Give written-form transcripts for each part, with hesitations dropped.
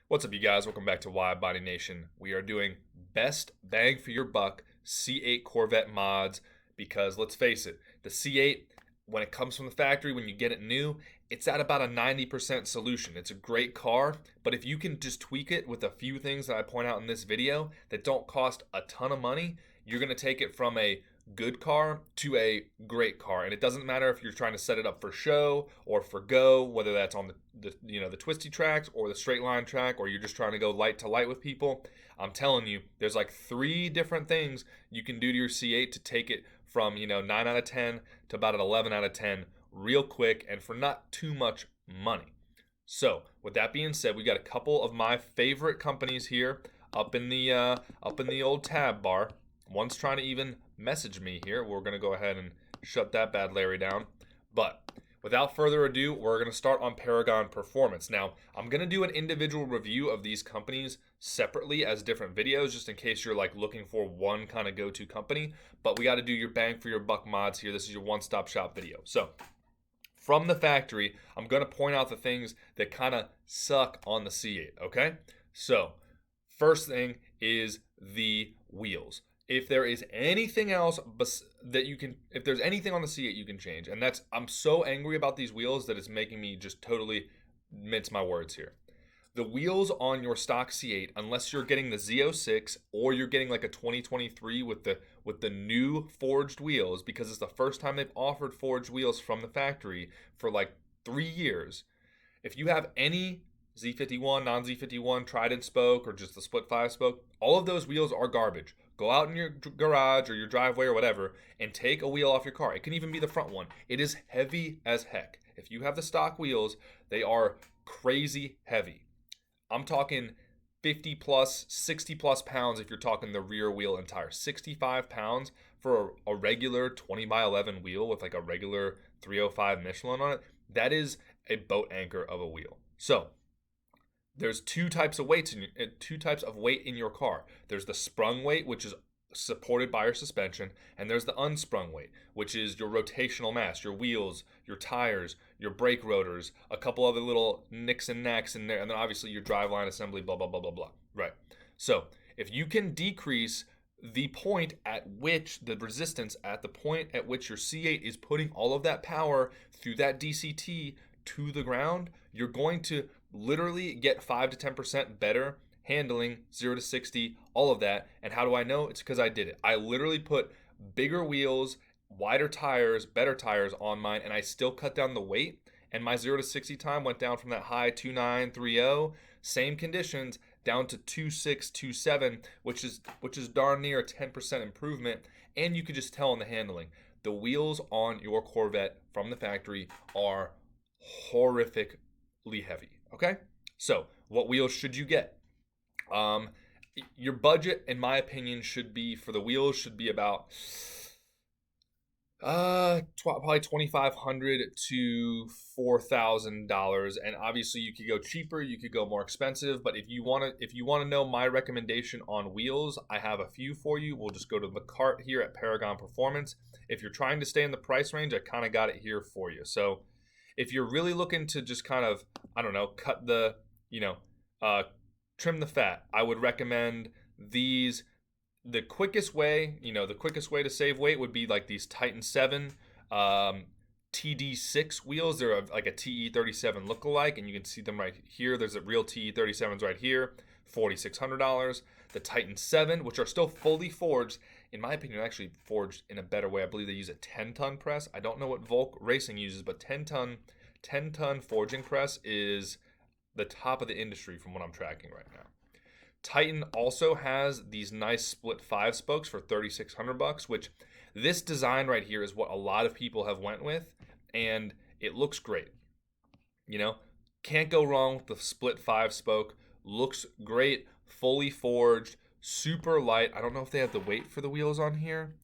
What's up, you guys? Welcome back to WIDEBODY Nation. We are doing best bang for your buck C8 Corvette mods because let's face it, the C8, when it comes from the factory, when you get it new, it's at about a 90% solution. It's a great car, but if you can just tweak it with a few things that I point out in this video that don't cost a ton of money, you're going to take it from a good car to a great car. And it doesn't matter if you're trying to set it up for show or for go, whether that's on the twisty tracks or the straight line track, or you're just trying to go light to light with people. I'm telling you, there's like 3 different things you can do to your C8 to take it from 9 out of 10 to about an 11 out of 10 real quick and for not too much money. So with that being said, we got a couple of my favorite companies here up in the old tab bar. One's trying to even message me here. We're going to go ahead and shut that bad Larry down. But without further ado, we're going to start on Paragon Performance. Now, I'm going to do an individual review of these companies separately as different videos, just in case you're like looking for one kind of go-to company. But we got to do your bang for your buck mods here. This is your one-stop shop video. So from the factory, I'm going to point out the things that kind of suck on the C8, okay? So first thing is the wheels. If there is anything else that you can, if there's anything on the C8 you can change, and that's, I'm so angry about these wheels that it's making me just totally mince my words here. The wheels on your stock C8, unless you're getting the Z06 or you're getting like a 2023 with the new forged wheels, because it's the first time they've offered forged wheels from the factory for like 3 years. If you have any Z51, non-Z51, Trident spoke, or just the split 5 spoke, all of those wheels are garbage. Go out in your garage or your driveway or whatever and take a wheel off your car. It can even be the front one. It is heavy as heck. If you have the stock wheels, they are crazy heavy. I'm talking 50 plus, 60 plus pounds if you're talking the rear wheel and tire. 65 pounds for a regular 20 by 11 wheel with like a regular 305 Michelin on it. That is a boat anchor of a wheel. So there's two types of weight in your car. There's the sprung weight, which is supported by your suspension, and there's the unsprung weight, which is your rotational mass, your wheels, your tires, your brake rotors, a couple other little nicks and knacks in there, and then obviously your driveline assembly, blah, blah, blah, blah, blah. Right. So if you can decrease the point at which the resistance at the point at which your C8 is putting all of that power through that DCT to the ground, you're going to literally get 5 to 10% better handling, 0 to 60, all of that. And how do I know? It's because I did it. I literally put bigger wheels, wider tires, better tires on mine, and I still cut down the weight. And my 0 to 60 time went down from that high 2.930, same conditions, down to 2.6, 2.7, which is darn near a 10% improvement. And you could just tell in the handling. The wheels on your Corvette from the factory are horrifically heavy. Okay, so what wheels should you get? Your budget, in my opinion, should be for the wheels should be about probably $2,500 to $4,000, and obviously you could go cheaper, you could go more expensive. But if you want to know my recommendation on wheels, I have a few for you. We'll just go to the cart here at Paragon Performance. If you're trying to stay in the price range, I kind of got it here for you. So if you're really looking to just kind of, I don't know, cut the, trim the fat, I would recommend these. The quickest way to save weight would be like these Titan 7 TD6 wheels. They're like a TE37 lookalike, and you can see them right here. There's a real TE37s right here, $4,600. The Titan 7, which are still fully forged, in my opinion, actually forged in a better way. I believe they use a 10-ton press. I don't know what Volk Racing uses, but 10-ton forging press is the top of the industry from what I'm tracking right now. Titan also has these nice split 5 spokes for $3,600, which this design right here is what a lot of people have went with, and it looks great. Can't go wrong with the split 5 spoke. Looks great, fully forged, super light. I don't know if they have the weight for the wheels on here.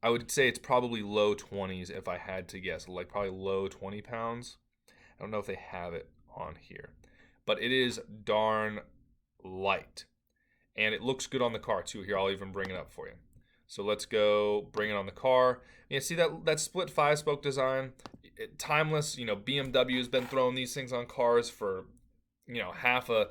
I would say it's probably low 20s if I had to guess, like probably low 20 pounds. I don't know if they have it on here, but it is darn light. And it looks good on the car too. Here, I'll even bring it up for you. So let's go bring it on the car. You see that split 5-spoke design? Timeless. BMW has been throwing these things on cars for, half a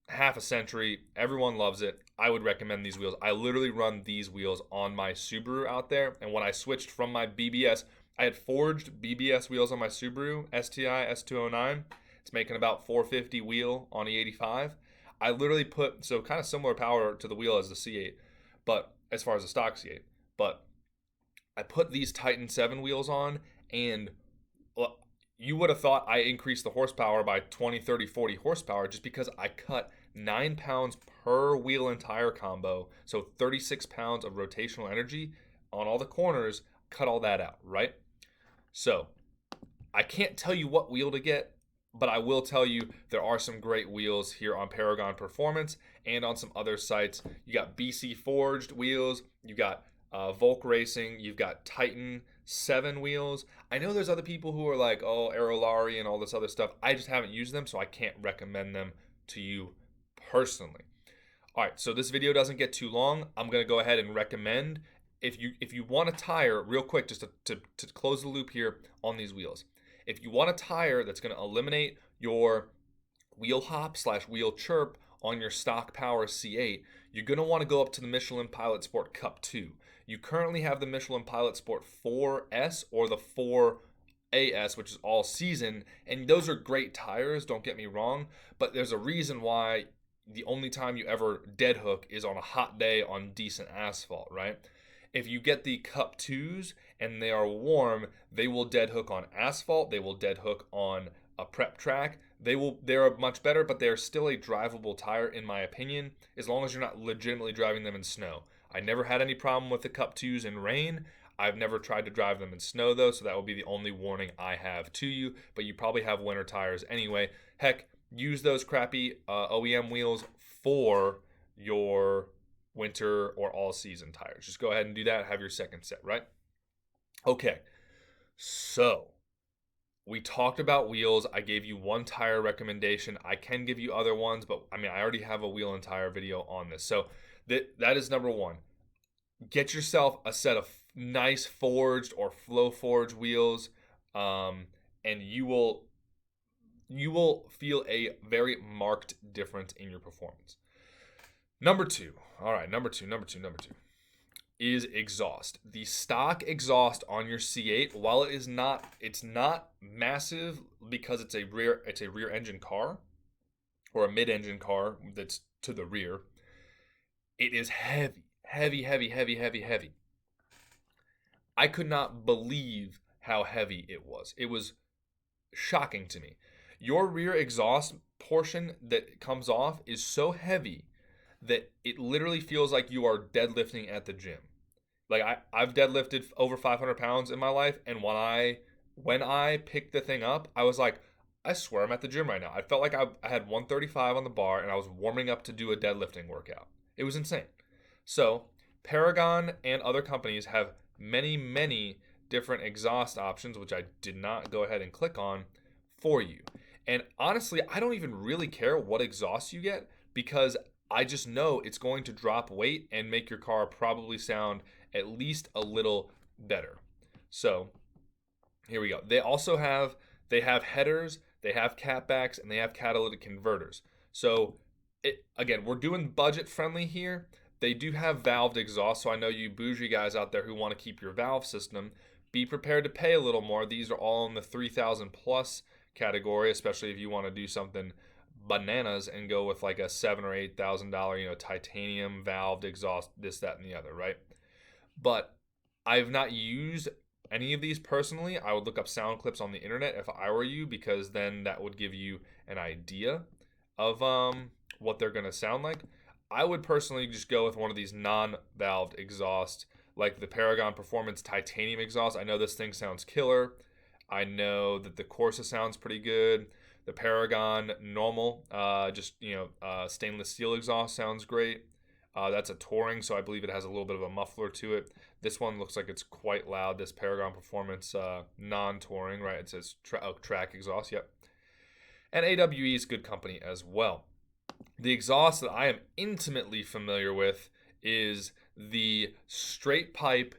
half a century. Everyone loves it. I would recommend these wheels. I literally run these wheels on my Subaru out there. And when I switched from my BBS, I had forged BBS wheels on my Subaru STI S209. It's making about 450 wheel on E85. I literally put, so kind of similar power to the wheel as the C8, but as far as the stock C8. But I put these Titan 7 wheels on, and well, you would have thought I increased the horsepower by 20, 30, 40 horsepower just because I cut 9 pounds per wheel and tire combo. So 36 pounds of rotational energy on all the corners, cut all that out, right? So I can't tell you what wheel to get, but I will tell you there are some great wheels here on Paragon Performance and on some other sites. You got BC Forged wheels, you got Volk Racing, you've got Titan 7 wheels. I know there's other people who are like, oh, Aerolari and all this other stuff. I just haven't used them, so I can't recommend them to you personally. All right, so this video doesn't get too long. I'm gonna go ahead and recommend, if you want a tire, real quick, just to close the loop here on these wheels. If you want a tire that's gonna eliminate your wheel hop / wheel chirp on your stock power C8, you're gonna wanna go up to the Michelin Pilot Sport Cup 2. You currently have the Michelin Pilot Sport 4S or the 4AS, which is all season, and those are great tires, don't get me wrong, but there's a reason why the only time you ever dead hook is on a hot day on decent asphalt, right? If you get the Cup 2s and they are warm, they will dead hook on asphalt, they will dead hook on a prep track. They're much better, but they're still a drivable tire in my opinion, as long as you're not legitimately driving them in snow. I never had any problem with the Cup 2s in rain. I've never tried to drive them in snow though, so that will be the only warning I have to you, but you probably have winter tires anyway. Heck, use those crappy OEM wheels for your winter or all season tires. Just go ahead and do that, have your second set, right? Okay, so we talked about wheels. I gave you one tire recommendation. I can give you other ones, but I mean, I already have a wheel and tire video on this. So that is number one. Get yourself a set of nice forged or flow forged wheels, and you will feel a very marked difference in your performance. Number two is exhaust. The stock exhaust on your C8, while it's not massive because it's a rear engine car or a mid-engine car that's to the rear. It is heavy. I could not believe how heavy it was. It was shocking to me. Your rear exhaust portion that comes off is so heavy that it literally feels like you are deadlifting at the gym. Like I've deadlifted over 500 pounds in my life, and when I picked the thing up, I was like, I swear I'm at the gym right now. I felt like I had 135 on the bar and I was warming up to do a deadlifting workout. It was insane. So Paragon and other companies have many different exhaust options, which I did not go ahead and click on for you. And honestly, I don't even really care what exhaust you get because I just know it's going to drop weight and make your car probably sound at least a little better. So here we go. They have headers, they have catbacks, and they have catalytic converters. So again, we're doing budget friendly here. They do have valved exhaust, so I know you bougie guys out there who want to keep your valve system, be prepared to pay a little more. These are all in the 3,000 plus category, especially if you want to do something bananas and go with like a $7,000 or $8,000, titanium valved exhaust, this, that, and the other, right? But I've not used any of these personally. I would look up sound clips on the internet if I were you, because then that would give you an idea of what they're going to sound like. I would personally just go with one of these non-valved exhausts, like the Paragon Performance titanium exhaust. I know this thing sounds killer. I know that the Corsa sounds pretty good. The Paragon normal, stainless steel exhaust sounds great. That's a touring, so I believe it has a little bit of a muffler to it. This one looks like it's quite loud. This Paragon Performance non-touring, right? It says track exhaust, yep. And AWE is good company as well. The exhaust that I am intimately familiar with is the straight pipe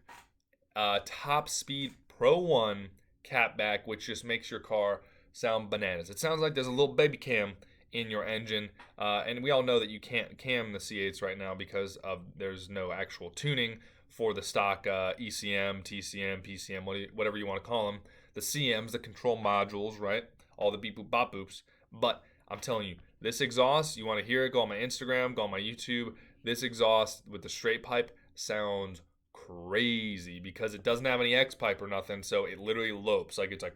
Top Speed Pro 1 catback, which just makes your car sound bananas. It sounds like there's a little baby cam in your engine. And we all know that you can't cam the C8s right now because there's no actual tuning for the stock ECM, TCM, PCM, whatever you want to call them. The CMs, the control modules, right? All the beep boop bop boops. But I'm telling you, this exhaust, you want to hear it, go on my Instagram, go on my YouTube. This exhaust with the straight pipe sounds crazy because it doesn't have any X pipe or nothing, so it literally lopes. Like, it's like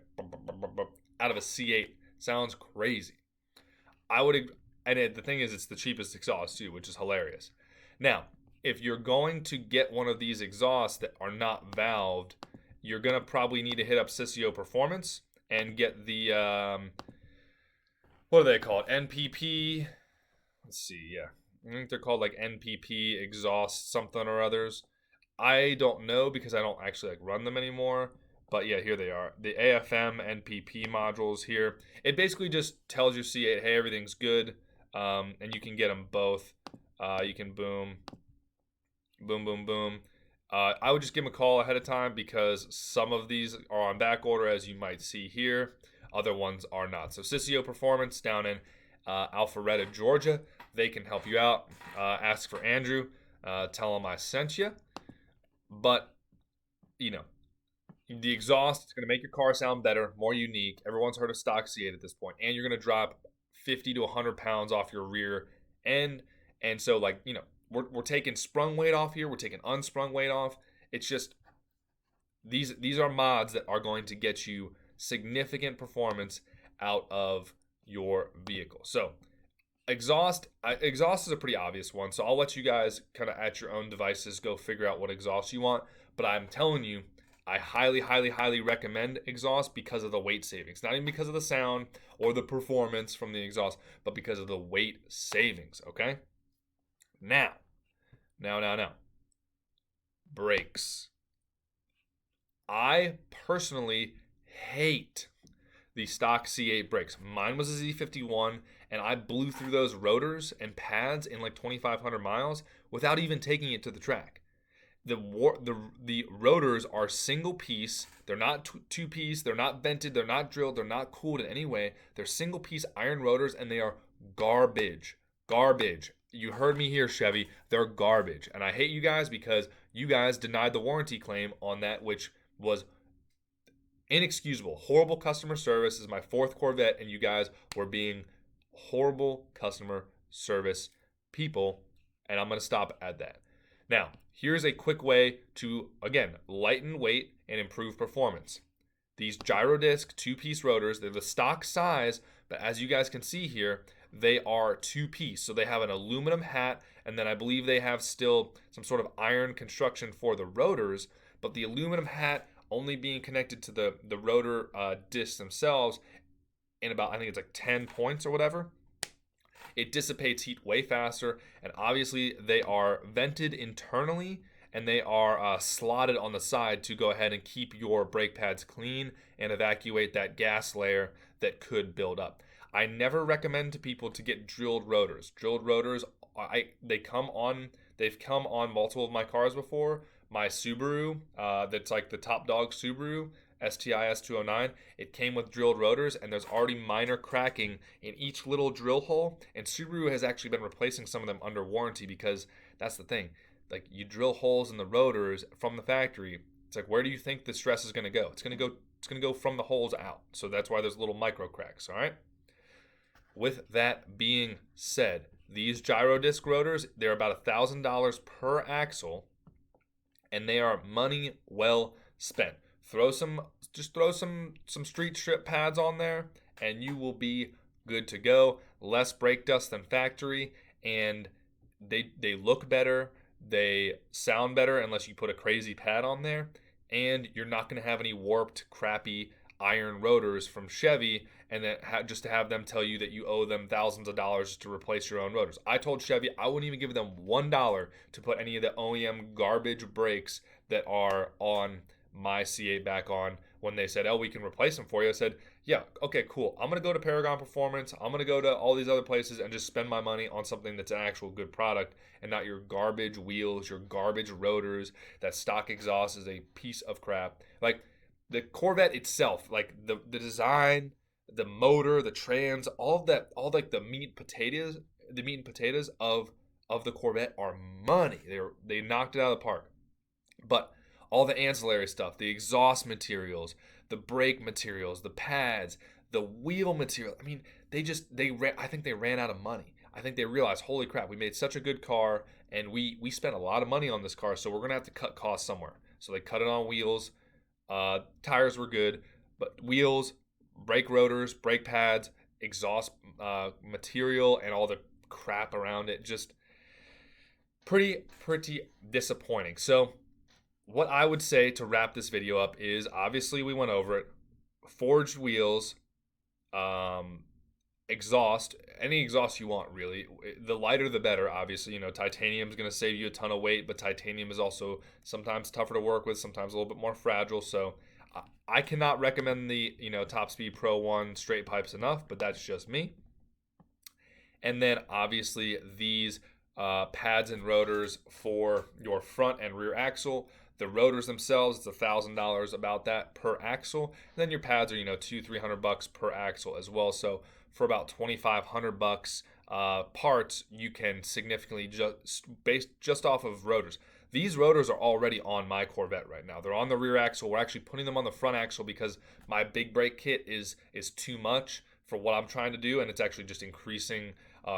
out of a C8. Sounds crazy. The thing is, it's the cheapest exhaust too, which is hilarious. Now, if you're going to get one of these exhausts that are not valved, you're gonna probably need to hit up Cicio Performance and get the what are they called? NPP. Let's see. Yeah, I think they're called like NPP exhaust something or others. I don't know because I don't actually like run them anymore. But yeah, here they are. The AFM NPP modules here. It basically just tells your C8, hey, everything's good. And you can get them both. You can boom, boom, boom, boom. I would just give them a call ahead of time because some of these are on back order, as you might see here. Other ones are not. So Cicio Performance down in Alpharetta, Georgia. They can help you out. Ask for Andrew. Tell him I sent you. But, you know, the exhaust is going to make your car sound better, more unique. Everyone's heard of stock C8 at this point. And you're going to drop 50 to 100 pounds off your rear end. And so, like, you know, we're taking sprung weight off here. We're taking unsprung weight off. It's just, these are mods that are going to get you significant performance out of your vehicle. So, exhaust is a pretty obvious one. So I'll let you guys kind of at your own devices go figure out what exhaust you want. But I'm telling you, I highly, highly, highly recommend exhaust because of the weight savings. Not even because of the sound or the performance from the exhaust, but because of the weight savings, okay? Now. Brakes. I personally hate the stock C8 brakes. Mine was a Z51, and I blew through those rotors and pads in like 2,500 miles without even taking it to the track. The rotors are single piece. They're not two piece. They're not vented. They're not drilled. They're not cooled in any way. They're single piece iron rotors, and they are garbage. Garbage. You heard me here, Chevy. They're garbage. And I hate you guys because you guys denied the warranty claim on that, which was inexcusable. Horrible customer service. This is my 4th Corvette, and you guys were being horrible customer service people, and I'm going to stop at that. Now, here's a quick way to, again, lighten weight and improve performance. These gyro disc 2-piece rotors, they're the stock size, but as you guys can see here, they are 2-piece. So they have an aluminum hat, and then I believe they have still some sort of iron construction for the rotors, but the aluminum hat only being connected to the rotor discs themselves in about, I think it's like 10 points or whatever. It dissipates heat way faster, and obviously they are vented internally, and they are slotted on the side to go ahead and keep your brake pads clean and evacuate that gas layer that could build up. I never recommend to people to get drilled rotors. Drilled rotors, they've come on multiple of my cars before. My Subaru, that's like the top dog Subaru, STI S209, it came with drilled rotors, and there's already minor cracking in each little drill hole, and Subaru has actually been replacing some of them under warranty because that's the thing. Like, you drill holes in the rotors from the factory, it's like, where do you think the stress is going to go? It's going to go from the holes out. So that's why there's little micro cracks, all right? With that being said, these gyro disc rotors, they're about $1,000 per axle, and they are money well spent. Throw some street strip pads on there, and you will be good to go. Less brake dust than factory, and they look better. They sound better unless you put a crazy pad on there, and you're not going to have any warped, crappy iron rotors from Chevy, and then just to have them tell you that you owe them thousands of dollars to replace your own rotors. I told Chevy I wouldn't even give them $1 to put any of the OEM garbage brakes that are on my C8 back on. When they said, oh, we can replace them for you, I said, yeah, okay, cool. I'm going to go to Paragon Performance. I'm going to go to all these other places and just spend my money on something that's an actual good product and not your garbage wheels, your garbage rotors. That stock exhaust is a piece of crap. Like, the Corvette itself, like the design, the motor, the trans, all that, all like the meat and potatoes of the Corvette are money. They knocked it out of the park. But all the ancillary stuff, the exhaust materials, the brake materials, the pads, the wheel material. I mean, I think they ran out of money. I think they realized, holy crap, we made such a good car, and we spent a lot of money on this car, so we're gonna have to cut costs somewhere. So they cut it on wheels. Tires were good, but wheels, brake rotors, brake pads, exhaust material, and all the crap around it, just pretty disappointing. So what I would say to wrap this video up is, obviously we went over it. Forged wheels, exhaust, any exhaust you want, really. The lighter the better, obviously. You know, titanium is going to save you a ton of weight, but titanium is also sometimes tougher to work with, sometimes a little bit more fragile. So I cannot recommend the, Top Speed Pro 1 straight pipes enough, but that's just me. And then obviously these pads and rotors for your front and rear axle. The rotors themselves, it's $1,000, about that per axle. And then your pads are, $200-300 per axle as well. So for about $2,500 parts, you can significantly just off of rotors. These rotors are already on my Corvette right now. They're on the rear axle. We're actually putting them on the front axle because my big brake kit is too much for what I'm trying to do, and it's actually just increasing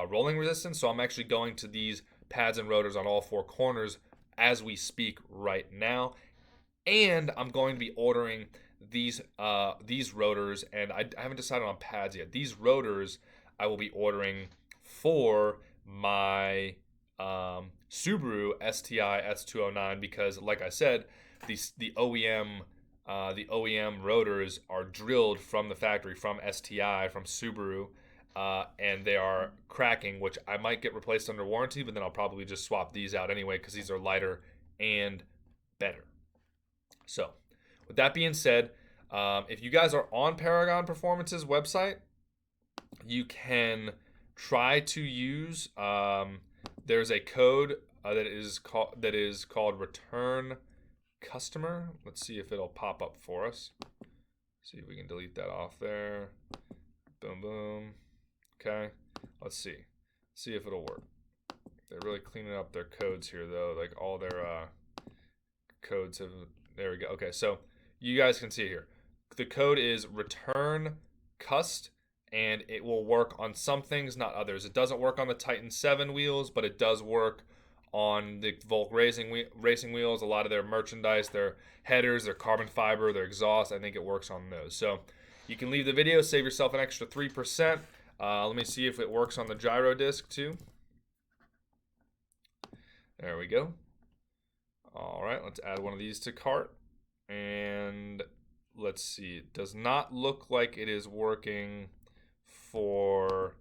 rolling resistance. So I'm actually going to these pads and rotors on all four corners as we speak right now, and I'm going to be ordering these rotors, and I haven't decided on pads yet. These rotors I will be ordering for my Subaru STI S209 because, like I said, the OEM rotors are drilled from the factory, from STI, from Subaru. And they are cracking, which I might get replaced under warranty, but then I'll probably just swap these out anyway because these are lighter and better. So, with that being said, if you guys are on Paragon Performance's website, you can try to use. There's a code that is called Return Customer. Let's see if it'll pop up for us. See if we can delete that off there. Boom, boom. Okay, let's see if it'll work. They're really cleaning up their codes here, though. Like all their codes have. There we go. Okay, so you guys can see it here. The code is Return Cust, and it will work on some things, not others. It doesn't work on the Titan 7 wheels, but it does work on the Volk racing wheels. A lot of their merchandise, their headers, their carbon fiber, their exhaust. I think it works on those. So you can leave the video, save yourself an extra 3%. Let me see if it works on the gyro disc too. There we go. All right, let's add one of these to cart. And let's see. It does not look like it is working for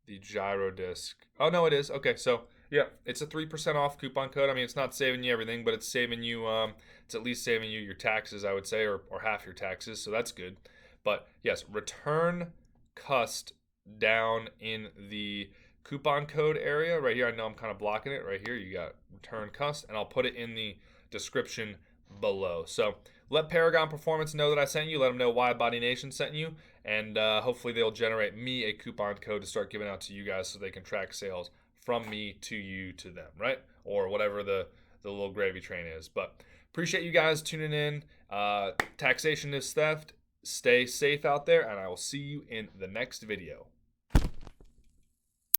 the gyro disc. Oh, no, it is. Okay, so yeah, it's a 3% off coupon code. I mean, it's not saving you everything, but it's saving you, it's at least saving you your taxes, I would say, or half your taxes. So that's good. But yes, Return Cust down in the coupon code area right here. I know I'm kind of blocking it right here. You got Return Cust, and I'll put it in the description below. So let Paragon Performance know that I sent you. Let them know WIDEBODY Nation sent you, and hopefully they'll generate me a coupon code to start giving out to you guys so they can track sales from me to you to them, right? Or whatever the little gravy train is. But appreciate you guys tuning in. Taxation is theft. Stay safe out there, and I will see you in the next video.